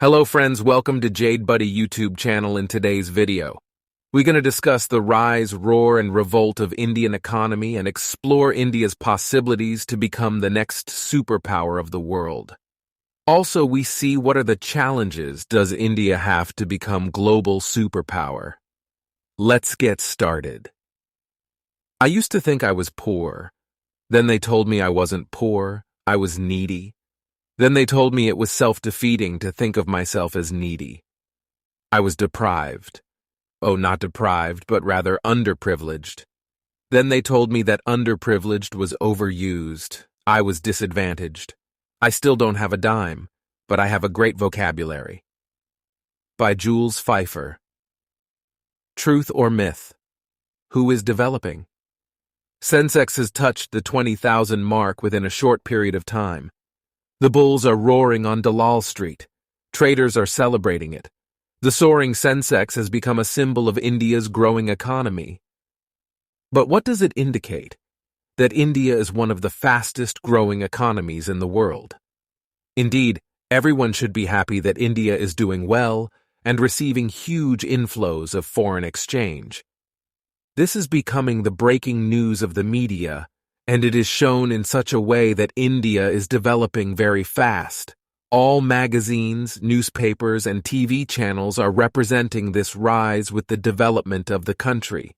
Hello friends, welcome to Jade Buddy YouTube channel. In today's video, we're going to discuss the rise, roar, and revolt of Indian economy and explore India's possibilities to become the next superpower of the world. Also, we see what are the challenges does India have to become global superpower. Let's get started. I used to think I was poor. Then they told me I wasn't poor, I was needy. Then they told me it was self-defeating to think of myself as needy. I was deprived. Oh, not deprived, but rather underprivileged. Then they told me that underprivileged was overused. I was disadvantaged. I still don't have a dime, but I have a great vocabulary. By Jules Pfeiffer. Truth or myth? Who is developing? Sensex has touched the 20,000 mark within a short period of time. The bulls are roaring on Dalal Street. Traders are celebrating it. The soaring Sensex has become a symbol of India's growing economy. But what does it indicate? That India is one of the fastest growing economies in the world. Indeed, everyone should be happy that India is doing well and receiving huge inflows of foreign exchange. This is becoming the breaking news of the media, and it is shown in such a way that India is developing very fast. All magazines, newspapers, and TV channels are representing this rise with the development of the country.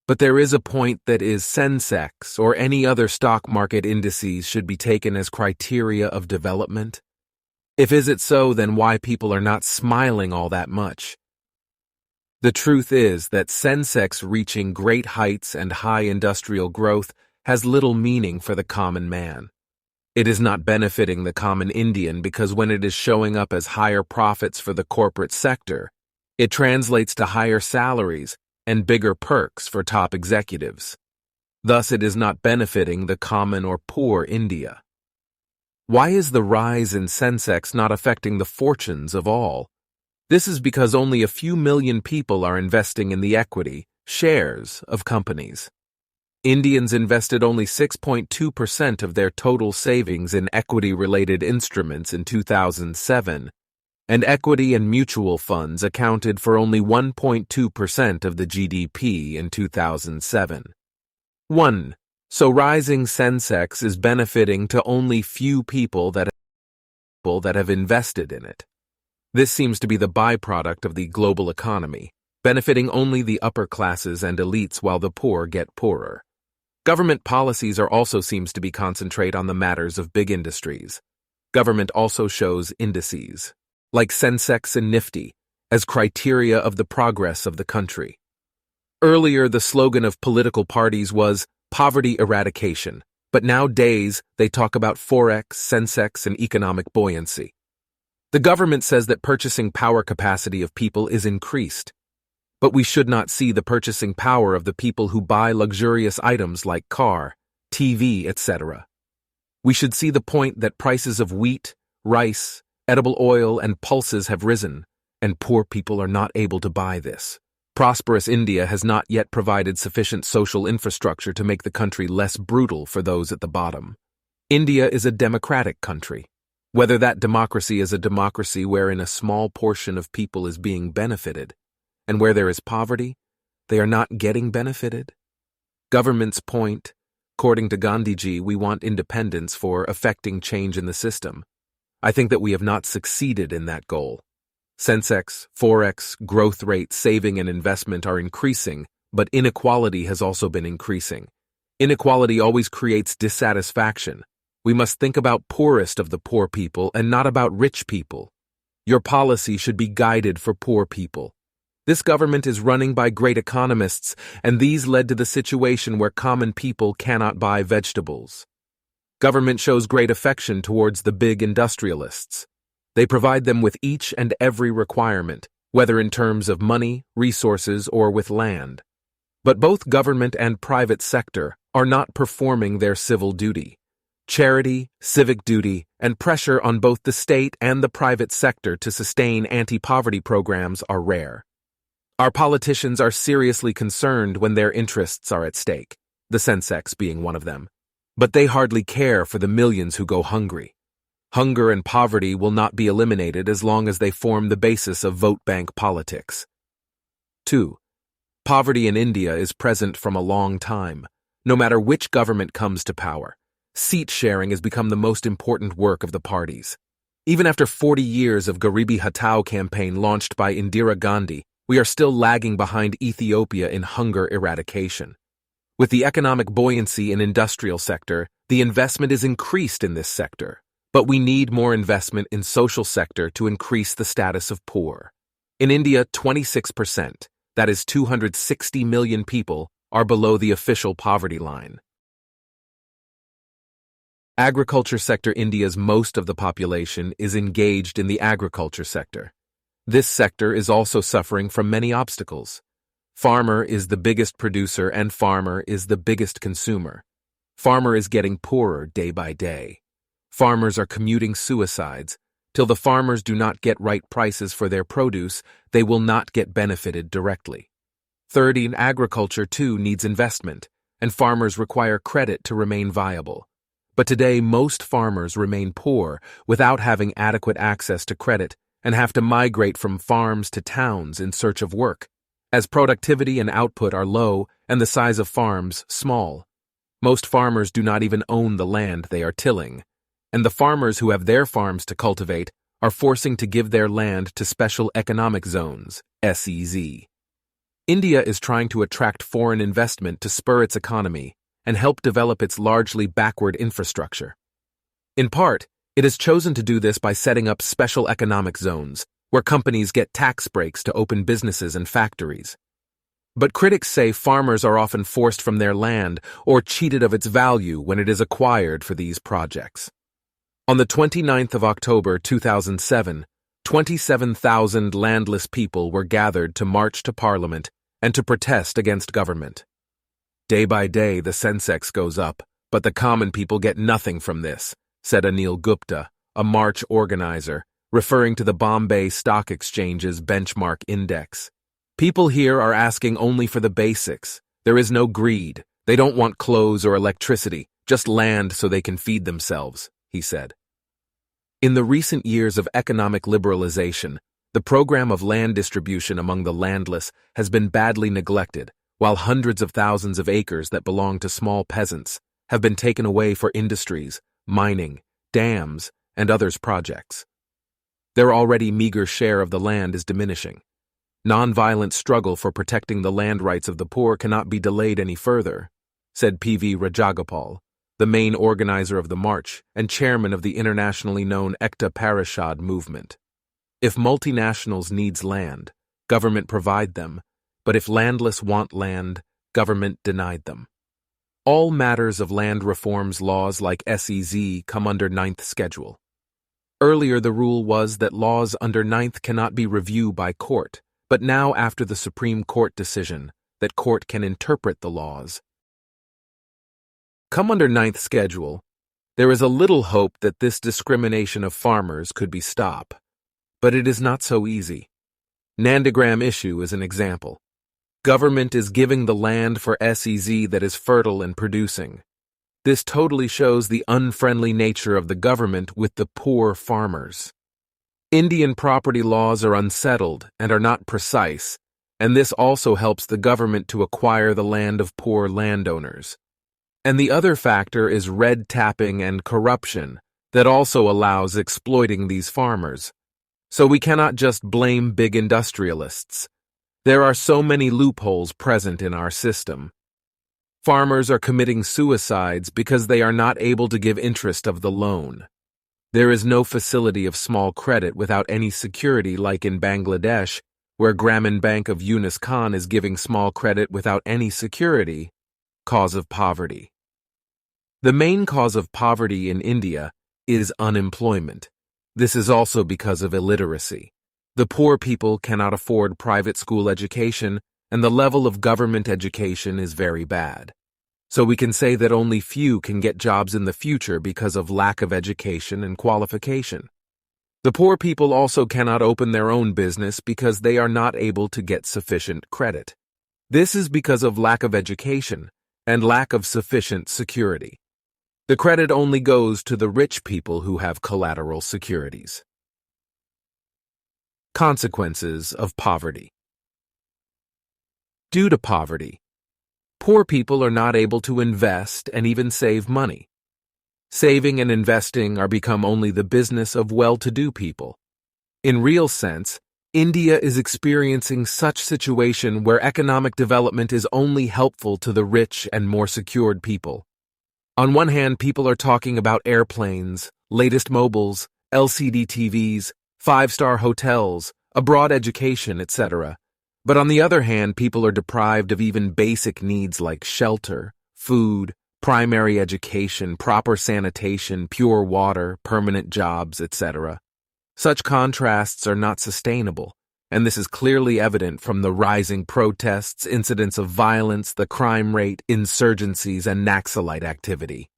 But there is a point that is Sensex or any other stock market indices should be taken as criteria of development. If is it so, then why people are not smiling all that much? The truth is that Sensex reaching great heights and high industrial growth has little meaning for the common man. It is not benefiting the common Indian because when it is showing up as higher profits for the corporate sector, it translates to higher salaries and bigger perks for top executives. Thus, it is not benefiting the common or poor India. Why is the rise in Sensex not affecting the fortunes of all? This is because only a few million people are investing in the equity, shares of companies. Indians invested only 6.2% of their total savings in equity-related instruments in 2007, and equity and mutual funds accounted for only 1.2% of the GDP in 2007. 1. So rising Sensex is benefiting to only few people that have invested in it. This seems to be the byproduct of the global economy, benefiting only the upper classes and elites while the poor get poorer. Government policies also seems to be concentrate on the matters of big industries. Government also shows indices, like Sensex and Nifty, as criteria of the progress of the country. Earlier, the slogan of political parties was poverty eradication, but nowadays they talk about Forex, Sensex, and economic buoyancy. The government says that purchasing power capacity of people is increased. But we should not see the purchasing power of the people who buy luxurious items like car, TV, etc. We should see the point that prices of wheat, rice, edible oil, and pulses have risen, and poor people are not able to buy this. Prosperous India has not yet provided sufficient social infrastructure to make the country less brutal for those at the bottom. India is a democratic country. Whether that democracy is a democracy wherein a small portion of people is being benefited, and where there is poverty, they are not getting benefited. Government's point, according to Gandhiji, we want independence for effecting change in the system. I think that we have not succeeded in that goal. Sensex, Forex, growth rate, saving and investment are increasing, but inequality has also been increasing. Inequality always creates dissatisfaction. We must think about poorest of the poor people and not about rich people. Your policy should be guided for poor people. This government is running by great economists, and these led to the situation where common people cannot buy vegetables. Government shows great affection towards the big industrialists. They provide them with each and every requirement, whether in terms of money, resources, or with land. But both government and private sector are not performing their civil duty. Charity, civic duty, and pressure on both the state and the private sector to sustain anti-poverty programs are rare. Our politicians are seriously concerned when their interests are at stake, the Sensex being one of them. But they hardly care for the millions who go hungry. Hunger and poverty will not be eliminated as long as they form the basis of vote bank politics. 2. Poverty in India is present from a long time. No matter which government comes to power, seat sharing has become the most important work of the parties. Even after 40 years of Garibi Hatao campaign launched by Indira Gandhi, we are still lagging behind Ethiopia in hunger eradication. With the economic buoyancy in industrial sector, the investment is increased in this sector. But we need more investment in social sector to increase the status of poor. In India, 26%, that is 260 million people, are below the official poverty line. Agriculture sector. India's most of the population is engaged in the agriculture sector. This sector is also suffering from many obstacles. Farmer is the biggest producer and farmer is the biggest consumer. Farmer is getting poorer day by day. Farmers are committing suicides. Till the farmers do not get right prices for their produce, they will not get benefited directly. Third, in agriculture too needs investment, and farmers require credit to remain viable. But today most farmers remain poor without having adequate access to credit and have to migrate from farms to towns in search of work, as productivity and output are low and the size of farms small. Most farmers do not even own the land they are tilling, and the farmers who have their farms to cultivate are forcing to give their land to Special Economic Zones, SEZ. India is trying to attract foreign investment to spur its economy and help develop its largely backward infrastructure. In part, it has chosen to do this by setting up Special Economic Zones, where companies get tax breaks to open businesses and factories. But critics say farmers are often forced from their land or cheated of its value when it is acquired for these projects. On the 29th of October 2007, 27,000 landless people were gathered to march to Parliament and to protest against government. Day by day, the Sensex goes up, but the common people get nothing from this, said Anil Gupta, a march organizer, referring to the Bombay Stock Exchange's benchmark index. People here are asking only for the basics. There is no greed. They don't want clothes or electricity, just land so they can feed themselves, he said. In the recent years of economic liberalization, the program of land distribution among the landless has been badly neglected, while hundreds of thousands of acres that belong to small peasants have been taken away for industries, mining, dams, and others projects. Their already meager share of the land is diminishing. Nonviolent struggle for protecting the land rights of the poor cannot be delayed any further, said P.V. Rajagopal, the main organizer of the march and chairman of the internationally known Ekta Parishad movement. If multinationals needs land, government provide them, but if landless want land, government denied them. All matters of land reforms laws like SEZ come under 9th schedule. Earlier the rule was that laws under 9th cannot be reviewed by court, but now after the Supreme Court decision, that court can interpret the laws. Come under 9th schedule, there is a little hope that this discrimination of farmers could be stopped, but it is not so easy. Nandigram issue is an example. Government is giving the land for SEZ that is fertile and producing. This totally shows the unfriendly nature of the government with the poor farmers. Indian property laws are unsettled and are not precise, and this also helps the government to acquire the land of poor landowners. And the other factor is red tapping and corruption that also allows exploiting these farmers. So we cannot just blame big industrialists. There are so many loopholes present in our system. Farmers are committing suicides because they are not able to give interest of the loan. There is no facility of small credit without any security like in Bangladesh, where Grameen Bank of Yunus Khan is giving small credit without any security. Cause of poverty. The main cause of poverty in India is unemployment. This is also because of illiteracy. The poor people cannot afford private school education, and the level of government education is very bad. So we can say that only few can get jobs in the future because of lack of education and qualification. The poor people also cannot open their own business because they are not able to get sufficient credit. This is because of lack of education and lack of sufficient security. The credit only goes to the rich people who have collateral securities. Consequences of poverty. Due to poverty, poor people are not able to invest and even save money. Saving and investing are become only the business of well-to-do people. In real sense, India is experiencing such situation where economic development is only helpful to the rich and more secured people. On one hand, people are talking about airplanes, latest mobiles, LCD TVs, five-star hotels, a broad education, etc. But on the other hand, people are deprived of even basic needs like shelter, food, primary education, proper sanitation, pure water, permanent jobs, etc. Such contrasts are not sustainable, and this is clearly evident from the rising protests, incidents of violence, the crime rate, insurgencies, and Naxalite activity.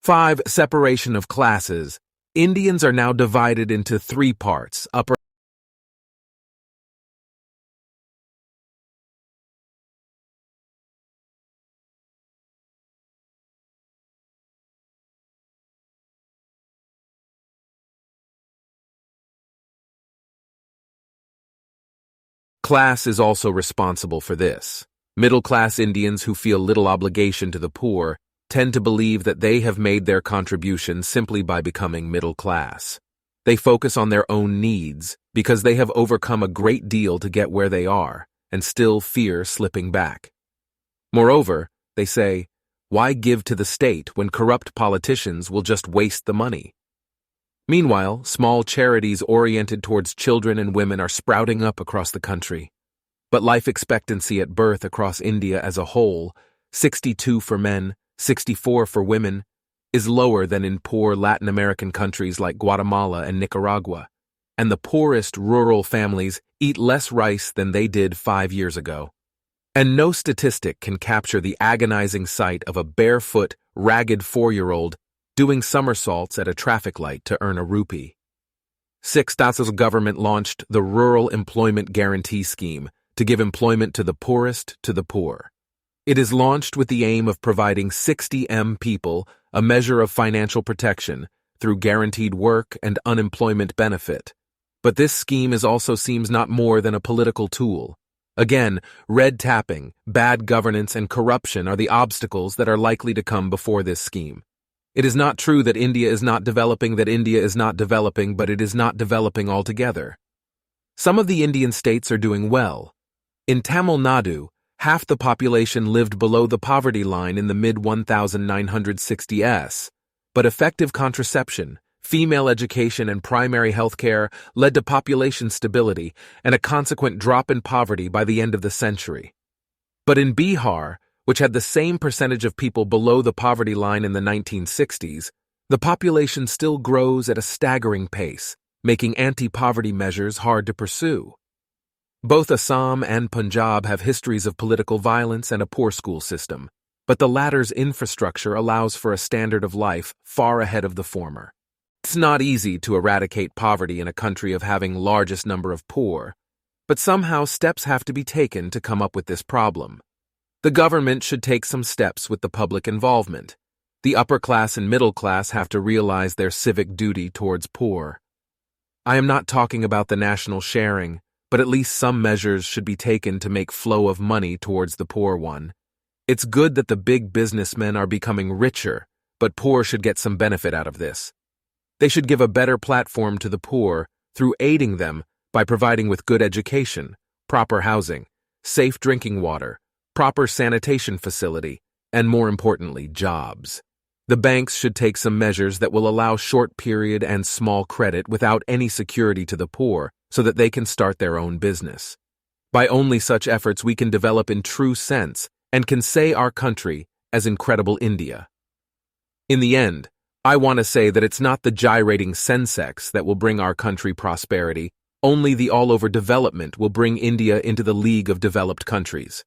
5. Separation of classes. Indians are now divided into three parts: upper class is also responsible for this. Middle-class Indians who feel little obligation to the poor tend to believe that they have made their contribution simply by becoming middle class. They focus on their own needs because they have overcome a great deal to get where they are and still fear slipping back. Moreover, they say, why give to the state when corrupt politicians will just waste the money? Meanwhile, small charities oriented towards children and women are sprouting up across the country. But life expectancy at birth across India as a whole, 62 for men, 64 for women, is lower than in poor Latin American countries like Guatemala and Nicaragua, and the poorest rural families eat less rice than they did 5 years ago. And no statistic can capture the agonizing sight of a barefoot, ragged 4-year-old doing somersaults at a traffic light to earn a rupee. 6. The government launched the Rural Employment Guarantee Scheme to give employment to the poorest to the poor. It is launched with the aim of providing 60 million people a measure of financial protection through guaranteed work and unemployment benefit. But this scheme also seems not more than a political tool. Again, red tapping, bad governance, and corruption are the obstacles that are likely to come before this scheme. It is not true that India is not developing, but it is not developing altogether. Some of the Indian states are doing well. In Tamil Nadu, half the population lived below the poverty line in the mid-1960s, but effective contraception, female education, and primary health care led to population stability and a consequent drop in poverty by the end of the century. But in Bihar, which had the same percentage of people below the poverty line in the 1960s, the population still grows at a staggering pace, making anti-poverty measures hard to pursue. Both Assam and Punjab have histories of political violence and a poor school system, but the latter's infrastructure allows for a standard of life far ahead of the former. It's not easy to eradicate poverty in a country of having largest number of poor, but somehow steps have to be taken to come up with this problem. The government should take some steps with the public involvement. The upper class and middle class have to realize their civic duty towards poor. I am not talking about the national sharing, but at least some measures should be taken to make flow of money towards the poor one. It's good that the big businessmen are becoming richer, but poor should get some benefit out of this. They should give a better platform to the poor through aiding them by providing with good education, proper housing, safe drinking water, proper sanitation facility, and more importantly, jobs. The banks should take some measures that will allow short period and small credit without any security to the poor so that they can start their own business. By only such efforts we can develop in true sense and can say our country as incredible India. In the end, I want to say that it's not the gyrating Sensex that will bring our country prosperity, only the all-over development will bring India into the league of developed countries.